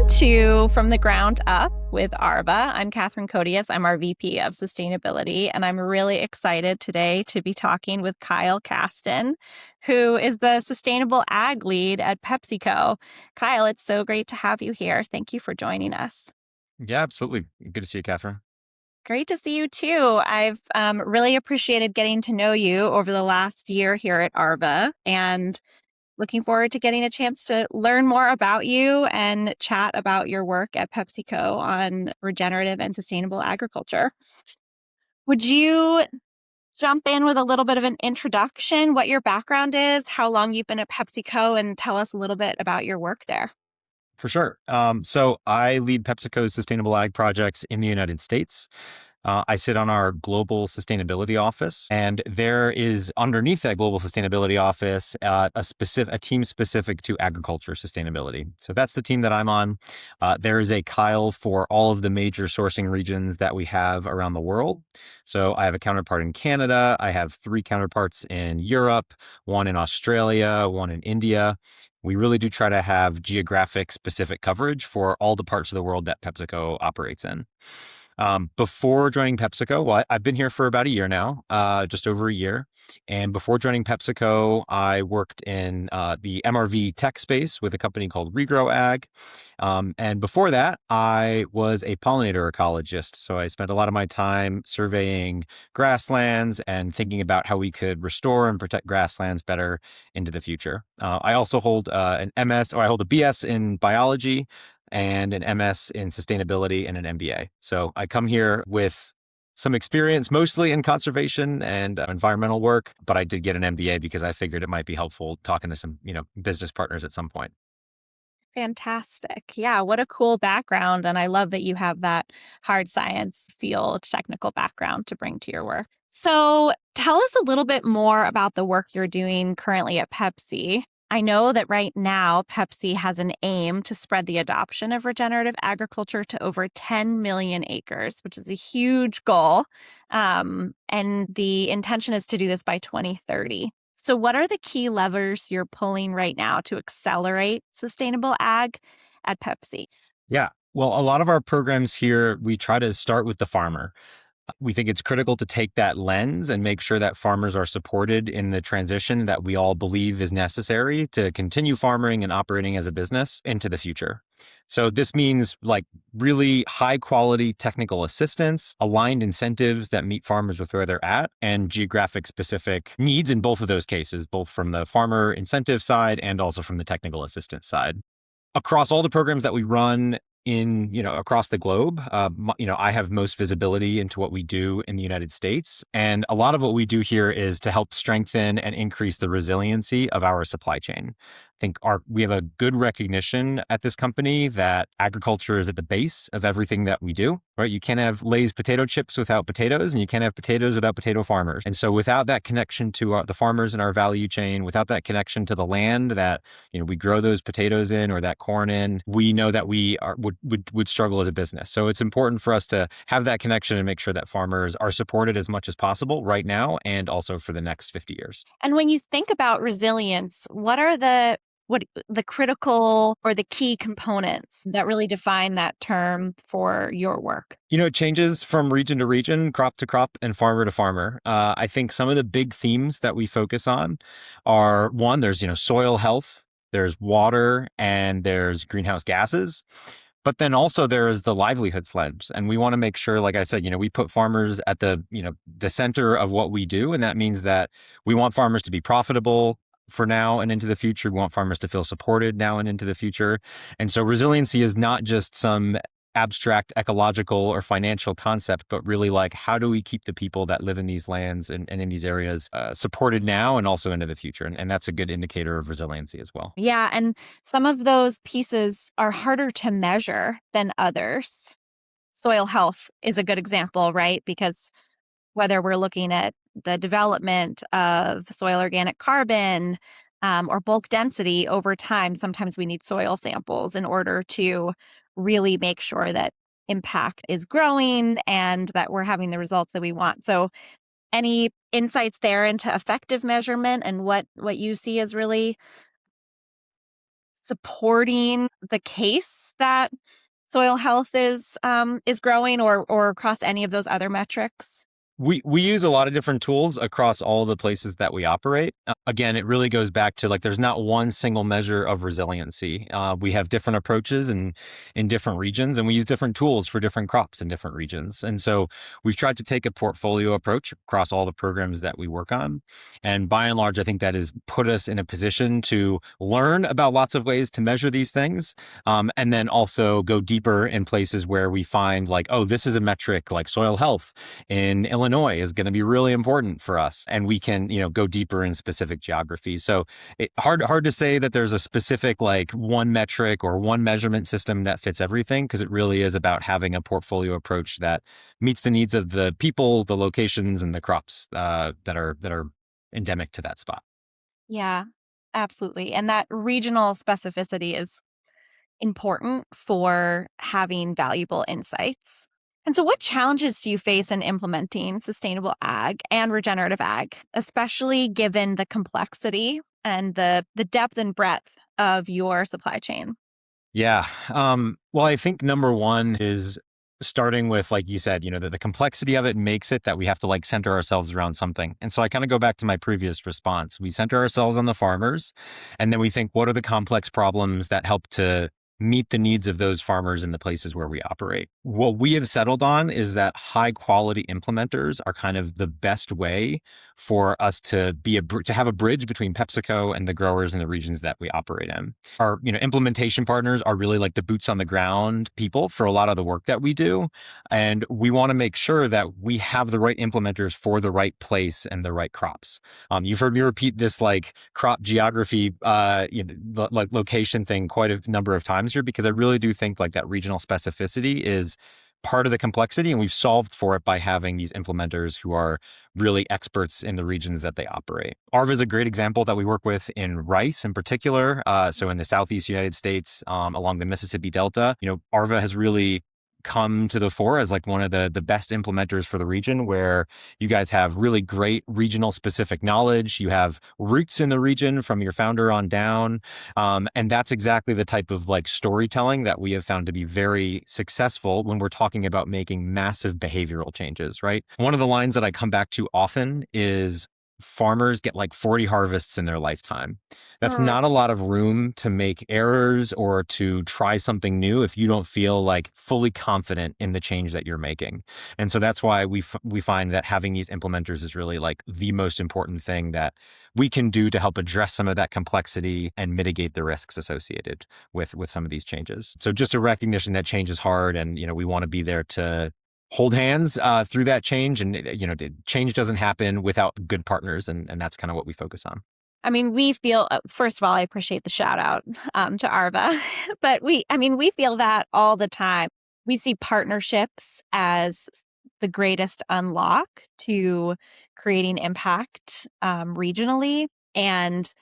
to From the Ground Up with Arva. I'm Catherine Codius. I'm our VP of Sustainability, and I'm really excited today to be talking with Kyle Caston, who is the Sustainable Ag Lead at PepsiCo. Kyle, it's so great to have you here. Thank you for joining us. Yeah, absolutely. Good to see you, Catherine. Great to see you too. I've really appreciated getting to know you over the last year here at Arva, and looking forward to getting a chance to learn more about you and chat about your work at PepsiCo on regenerative and sustainable agriculture. Would you jump in with a little bit of an introduction, what your background is, how long you've been at PepsiCo, and tell us a little bit about your work there? For sure. So I lead PepsiCo's sustainable ag projects in the United States. I sit on our global sustainability office, and there is underneath that global sustainability office a team specific to agriculture sustainability. So that's the team that I'm on. There is a Kyle for all of the major sourcing regions that we have around the world. So I have a counterpart in Canada. I have 3 counterparts in Europe, one in Australia, one in India. We really do try to have geographic specific coverage for all the parts of the world that PepsiCo operates in. Before joining PepsiCo, well, I've been here for about a year now, just over a year. And before joining PepsiCo, I worked in the MRV tech space with a company called Regrow Ag. And before that, I was a pollinator ecologist. So I spent a lot of my time surveying grasslands and thinking about how we could restore and protect grasslands better into the future. I also hold I hold a BS in biology and an MS in sustainability and an MBA. So I come here with some experience, mostly in conservation and environmental work, but I did get an MBA because I figured it might be helpful talking to some, business partners at some point. Fantastic. Yeah, what a cool background. And I love that you have that hard science field technical background to bring to your work. So tell us a little bit more about the work you're doing currently at Pepsi. I know that right now Pepsi has an aim to spread the adoption of regenerative agriculture to over 10 million acres, which is a huge goal. And the intention is to do this by 2030. So what are the key levers you're pulling right now to accelerate sustainable ag at Pepsi? Yeah. Well, a lot of our programs here, we try to start with the farmer. We think it's critical to take that lens and make sure that farmers are supported in the transition that we all believe is necessary to continue farming and operating as a business into the future. So this means like really high quality technical assistance, aligned incentives that meet farmers with where they're at, and geographic specific needs in both of those cases, both from the farmer incentive side and also from the technical assistance side. Across all the programs that we run across the globe, I have most visibility into what we do in the United States. And a lot of what we do here is to help strengthen and increase the resiliency of our supply chain. I think we have a good recognition at this company that agriculture is at the base of everything that we do, right? You can't have Lay's potato chips without potatoes, and you can't have potatoes without potato farmers. And so without that connection to the farmers in our value chain, without that connection to the land that, we grow those potatoes in or that corn in, we know that would struggle as a business. So it's important for us to have that connection and make sure that farmers are supported as much as possible right now and also for the next 50 years. And when you think about resilience, what are the critical or the key components that really define that term for your work? It changes from region to region, crop to crop, and farmer to farmer. I think some of the big themes that we focus on are one, there's, soil health, there's water, and there's greenhouse gases. But then also there is the livelihoods lens. And we want to make sure, like I said, we put farmers at the center of what we do. And that means that we want farmers to be profitable for now and into the future. We want farmers to feel supported now and into the future. And so resiliency is not just some abstract ecological or financial concept, but really like how do we keep the people that live in these lands and in these areas supported now and also into the future. And that's a good indicator of resiliency as well. Yeah, and some of those pieces are harder to measure than others. Soil health is a good example, right? Because whether we're looking at the development of soil organic carbon or bulk density over time, sometimes we need soil samples in order to really make sure that impact is growing and that we're having the results that we want. So any insights there into effective measurement and what you see as really supporting the case that soil health is growing or across any of those other metrics? We use a lot of different tools across all the places that we operate. Again, it really goes back to like there's not one single measure of resiliency. We have different approaches in different regions, and we use different tools for different crops in different regions. And so we've tried to take a portfolio approach across all the programs that we work on. And by and large, I think that has put us in a position to learn about lots of ways to measure these things, and then also go deeper in places where we find like, oh, this is a metric like soil health in Illinois is going to be really important for us, and we can go deeper in specific geographies. So hard to say that there's a specific like one metric or one measurement system that fits everything, because it really is about having a portfolio approach that meets the needs of the people, the locations, and the crops that are endemic to that spot. Yeah, absolutely. And that regional specificity is important for having valuable insights. And so, what challenges do you face in implementing sustainable ag and regenerative ag, especially given the complexity and the depth and breadth of your supply chain? Yeah. Well, I think number one is starting with, like you said, the complexity of it makes it that we have to like center ourselves around something. And so I kind of go back to my previous response. We center ourselves on the farmers, and then we think, what are the complex problems that help to meet the needs of those farmers in the places where we operate? What we have settled on is that high quality implementers are kind of the best way for us to to have a bridge between PepsiCo and the growers in the regions that we operate in. Our implementation partners are really like the boots on the ground people for a lot of the work that we do, and we want to make sure that we have the right implementers for the right place and the right crops. You've heard me repeat this like crop geography like location thing quite a number of times here, because I really do think like that regional specificity is part of the complexity, and we've solved for it by having these implementers who are really experts in the regions that they operate. Arva is a great example that we work with in rice in particular. So in the Southeast United States, along the Mississippi Delta, Arva has really come to the fore as like one of the best implementers for the region, where you guys have really great regional specific knowledge. You have roots in the region from your founder on down. And that's exactly the type of like storytelling that we have found to be very successful when we're talking about making massive behavioral changes, right? One of the lines that I come back to often is farmers get like 40 harvests in their lifetime. That's Mm. not a lot of room to make errors or to try something new if you don't feel like fully confident in the change that you're making. And so that's why we find that having these implementers is really like the most important thing that we can do to help address some of that complexity and mitigate the risks associated with some of these changes. So just a recognition that change is hard, and we want to be there to hold hands through that change. And change doesn't happen without good partners, and that's kind of what we focus on. I mean, we feel, first of all, I appreciate the shout out to Arva, but we feel that all the time. We see partnerships as the greatest unlock to creating impact regionally. And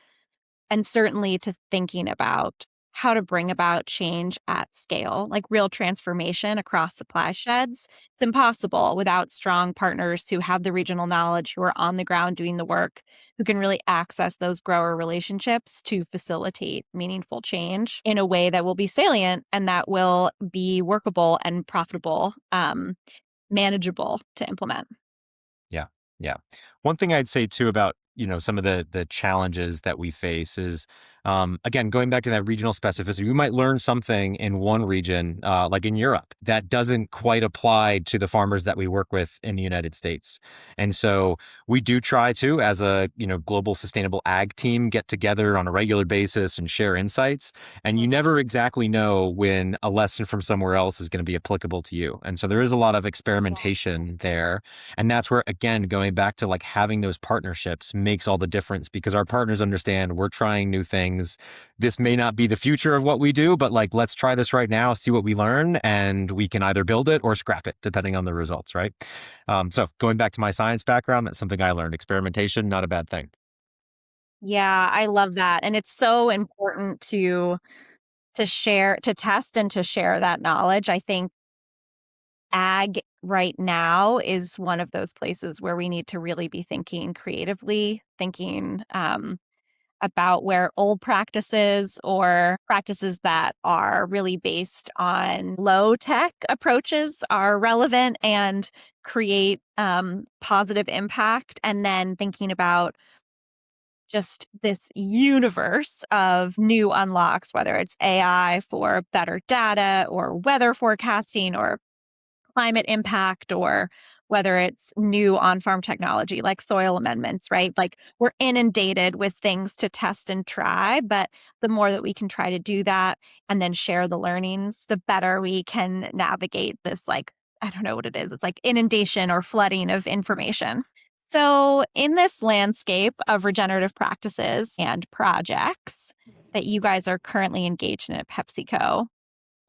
certainly to thinking about how to bring about change at scale, like real transformation across supply sheds. It's impossible without strong partners who have the regional knowledge, who are on the ground doing the work, who can really access those grower relationships to facilitate meaningful change in a way that will be salient and that will be workable and profitable, manageable to implement. Yeah. Yeah. One thing I'd say too about, some of the challenges that we face is, again, going back to that regional specificity, we might learn something in one region, like in Europe, that doesn't quite apply to the farmers that we work with in the United States. And so we do try to, as a, global sustainable ag team, get together on a regular basis and share insights. And you never exactly know when a lesson from somewhere else is going to be applicable to you. And so there is a lot of experimentation there. And that's where, again, going back to like having those partnerships makes all the difference, because our partners understand we're trying new things. This may not be the future of what we do, but like, let's try this right now, see what we learn, and we can either build it or scrap it, depending on the results, right? So going back to my science background, that's something I learned. Experimentation, not a bad thing. Yeah, I love that. And it's so important to share, to test and to share that knowledge. I think ag right now is one of those places where we need to really be thinking creatively, thinking about where old practices or practices that are really based on low tech approaches are relevant and create positive impact. And then thinking about just this universe of new unlocks, whether it's AI for better data or weather forecasting or climate impact, or whether it's new on farm technology like soil amendments, right? Like we're inundated with things to test and try, but the more that we can try to do that and then share the learnings, the better we can navigate this, like, I don't know what it is. It's like inundation or flooding of information. So, in this landscape of regenerative practices and projects that you guys are currently engaged in at PepsiCo,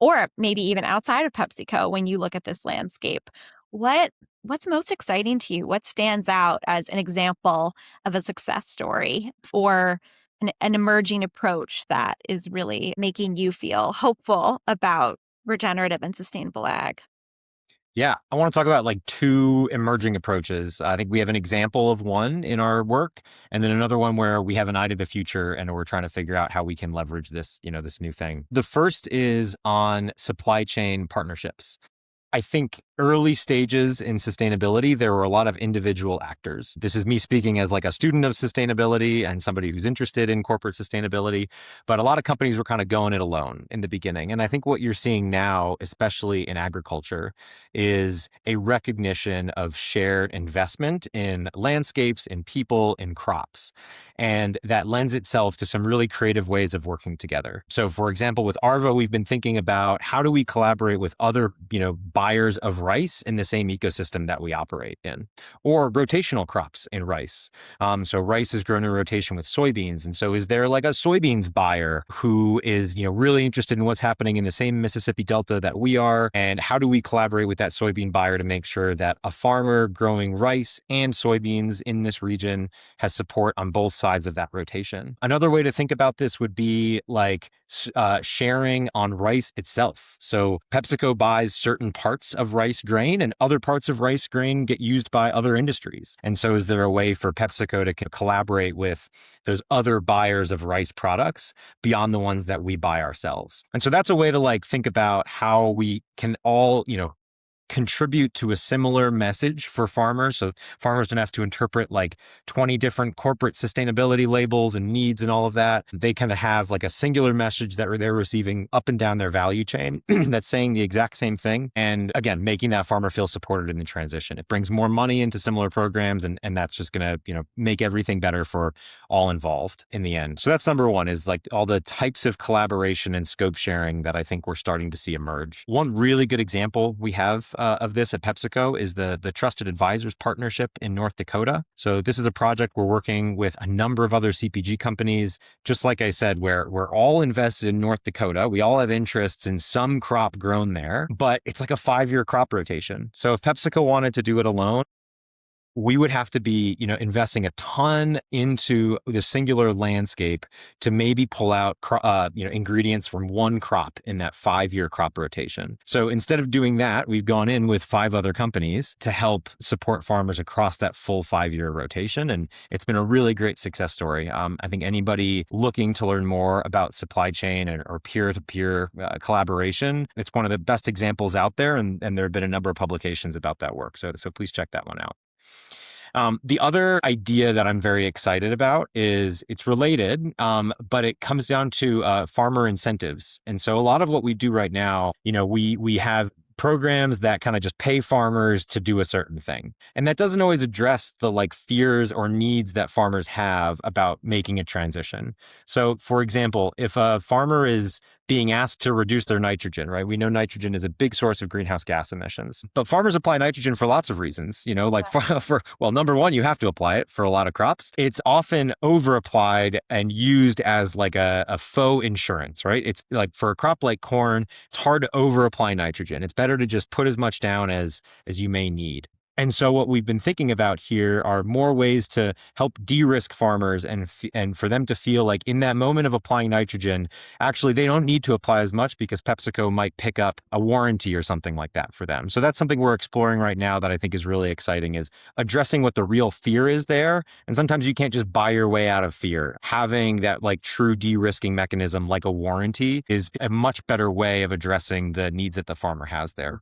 or maybe even outside of PepsiCo, when you look at this landscape, what what's most exciting to you? What stands out as an example of a success story or an emerging approach that is really making you feel hopeful about regenerative and sustainable ag? Yeah, I want to talk about like two emerging approaches. I think we have an example of one in our work, and then another one where we have an eye to the future and we're trying to figure out how we can leverage this, this new thing. The first is on supply chain partnerships. I think early stages in sustainability, there were a lot of individual actors. This is me speaking as like a student of sustainability and somebody who's interested in corporate sustainability. But a lot of companies were kind of going it alone in the beginning. And I think what you're seeing now, especially in agriculture, is a recognition of shared investment in landscapes, in people, in crops. And that lends itself to some really creative ways of working together. So for example, with Arva, we've been thinking about how do we collaborate with other, buyers of rice in the same ecosystem that we operate in, or rotational crops in rice. So rice is grown in rotation with soybeans. And so is there like a soybeans buyer who is, really interested in what's happening in the same Mississippi Delta that we are? And how do we collaborate with that soybean buyer to make sure that a farmer growing rice and soybeans in this region has support on both sides of that rotation? Another way to think about this would be like sharing on rice itself. So PepsiCo buys certain parts of rice grain and other parts of rice grain get used by other industries. And so is there a way for PepsiCo to collaborate with those other buyers of rice products beyond the ones that we buy ourselves? And so that's a way to like think about how we can all, contribute to a similar message for farmers. So farmers don't have to interpret like 20 different corporate sustainability labels and needs and all of that. They kind of have like a singular message that they're receiving up and down their value chain that's saying the exact same thing. And again, making that farmer feel supported in the transition. It brings more money into similar programs, and that's just going to, make everything better for all involved in the end. So that's number one, is like all the types of collaboration and scope sharing that I think we're starting to see emerge. One really good example we have of this at PepsiCo is the Trusted Advisors Partnership in North Dakota. So this is a project we're working with a number of other CPG companies. Just like I said, where we're all invested in North Dakota. We all have interests in some crop grown there, but it's like a 5-year crop rotation. So if PepsiCo wanted to do it alone, we would have to be, investing a ton into the singular landscape to maybe pull out, ingredients from one crop in that 5-year crop rotation. So instead of doing that, we've gone in with 5 other companies to help support farmers across that full 5-year rotation. And it's been a really great success story. I think anybody looking to learn more about supply chain or peer-to-peer collaboration, it's one of the best examples out there. And there have been a number of publications about that work. So please check that one out. The other idea that I'm very excited about is it's related, but it comes down to farmer incentives. And so a lot of what we do right now, we have programs that kind of just pay farmers to do a certain thing. And that doesn't always address the like fears or needs that farmers have about making a transition. So for example, if a farmer is being asked to reduce their nitrogen, right? We know nitrogen is a big source of greenhouse gas emissions, but farmers apply nitrogen for lots of reasons, like well, number one, you have to apply it for a lot of crops. It's often over applied and used as like a faux insurance, right? It's like for a crop like corn, it's hard to over apply nitrogen. It's better to just put as much down as you may need. And so what we've been thinking about here are more ways to help de-risk farmers and for them to feel like in that moment of applying nitrogen, actually they don't need to apply as much because PepsiCo might pick up a warranty or something like that for them. So that's something we're exploring right now that I think is really exciting, is addressing what the real fear is there. And sometimes you can't just buy your way out of fear. Having that like true de-risking mechanism like a warranty is a much better way of addressing the needs that the farmer has there.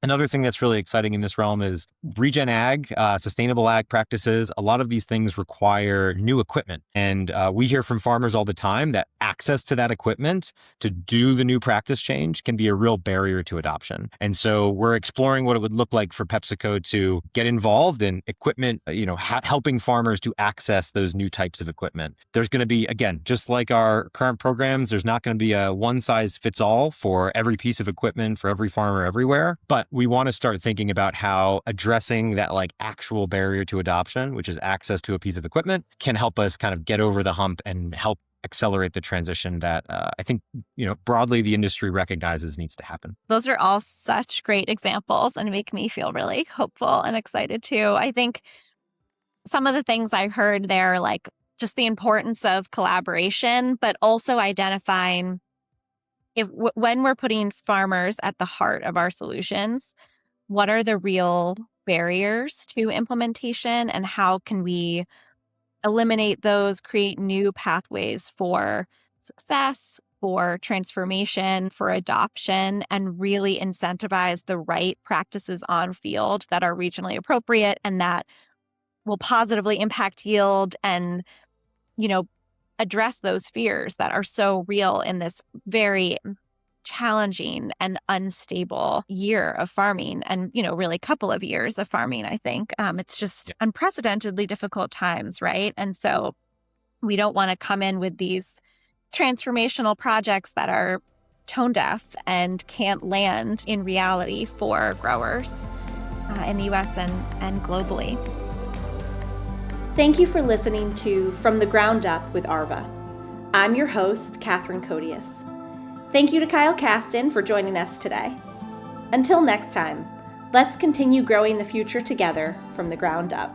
Another thing that's really exciting in this realm is regen ag, sustainable ag practices. A lot of these things require new equipment. And we hear from farmers all the time that access to that equipment to do the new practice change can be a real barrier to adoption. And so we're exploring what it would look like for PepsiCo to get involved in equipment, helping farmers to access those new types of equipment. There's going to be, again, just like our current programs, there's not going to be a one size fits all for every piece of equipment for every farmer everywhere. But we want to start thinking about how addressing that like actual barrier to adoption, which is access to a piece of equipment, can help us kind of get over the hump and help accelerate the transition that I think, broadly the industry recognizes needs to happen. Those are all such great examples and make me feel really hopeful and excited too. I think some of the things I heard there, like just the importance of collaboration, but also identifying when we're putting farmers at the heart of our solutions, what are the real barriers to implementation and how can we eliminate those, create new pathways for success, for transformation, for adoption, and really incentivize the right practices on field that are regionally appropriate and that will positively impact yield and, address those fears that are so real in this very challenging and unstable year of farming and, really couple of years of farming, I think. It's just unprecedentedly difficult times, right? And so we don't want to come in with these transformational projects that are tone deaf and can't land in reality for growers in the U.S. and globally. Thank you for listening to From the Ground Up with Arva. I'm your host, Catherine Codius. Thank you to Kyle Caston for joining us today. Until next time, let's continue growing the future together from the ground up.